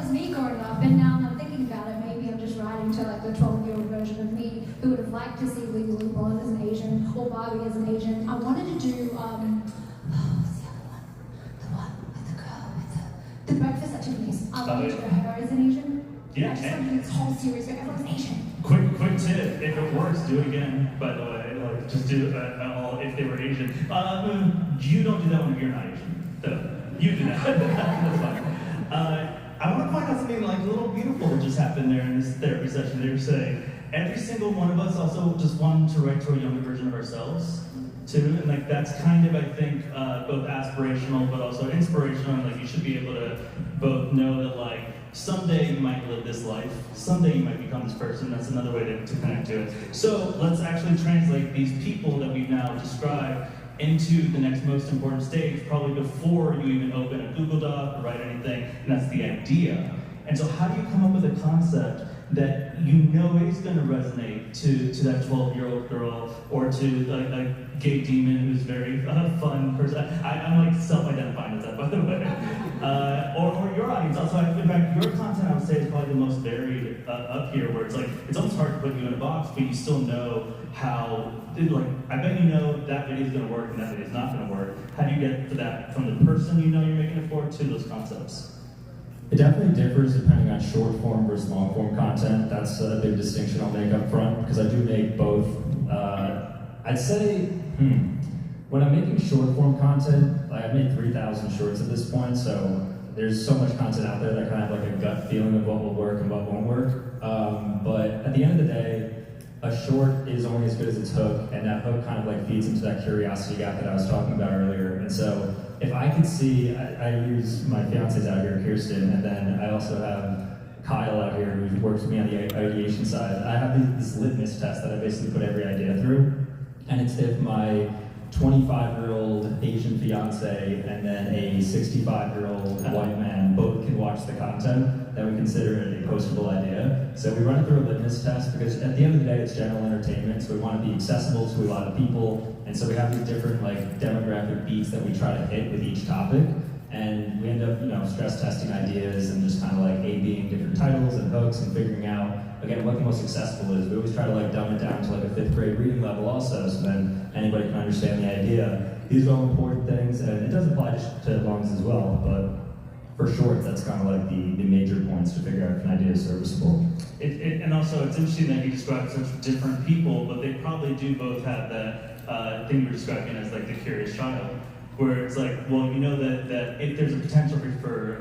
was me growing up, and now I'm thinking about it, maybe I'm just writing to like the 12-year-old version of me who would have liked to see Legally Blonde as an Asian, or Barbie as an Asian. I wanted to do, what's the other one? The one with the girl with the breakfast at Tiffany's. I wanted to do her as an Asian. Yeah, I just wanted to do this whole series where everyone's Asian. Quick tip, if it works, do it again, by the way. Like, just do all if they were Asian. You don't do that one if you're not Asian. So, you do that. That's fine. I want to point out something like a little beautiful that just happened there in this therapy session. They were saying, every single one of us also just wanted to write to a younger version of ourselves, too. And like that's kind of, I think, both aspirational but also inspirational. And like you should be able to both know that like someday you might live this life, someday you might become this person. That's another way to connect to it. So let's actually translate these people that we've now described into the next most important stage, probably before you even open a Google Doc or write anything, and that's the idea. And so how do you come up with a concept that you know is going to resonate to that 12-year-old girl or to a gay demon who's very fun person? I'm like self-identifying as that, by the way. Or your audience. Also, in fact, your content, I would say, is probably the most varied up here, where it's like, it's almost hard to put you in a box, but you still know how, like, I bet you know that video is going to work and that video is not going to work. How do you get to that from the person you know you're making it for to those concepts? It definitely differs depending on short form versus long form content. That's a big distinction I'll make up front, because I do make both. I'd say, when I'm making short form content, like I've made 3,000 shorts at this point, so there's so much content out there that kind of have like a gut feeling of what will work and what won't work. But at the end of the day, a short is only as good as its hook, and that hook kind of like feeds into that curiosity gap that I was talking about earlier. And so if I could see, I use my fiance's out here, Kirsten, and then I also have Kyle out here who works with me on the ideation side. I have this litmus test that I basically put every idea through, and it's if my 25-year-old Asian fiance and then a 65-year-old white man both can watch the content, then we consider it a postable idea. So we run it through a litmus test, because at the end of the day, it's general entertainment, so we want to be accessible to a lot of people, and so we have these different like demographic beats that we try to hit with each topic, and we end up, stress testing ideas and just kind of like A/Bing different titles and hooks and figuring out, again, what the most accessible is. We always try to like dumb it down to like a 5th grade reading level also, so then anybody can understand the idea. These are all important things, and it does apply to longs as well, but for shorts, that's kind of like the major points to figure out if an idea is serviceable. And also, it's interesting that you describe such different people, but they probably do both have that thing you're describing as like the curious child, where it's like, well, you know that if there's a potential for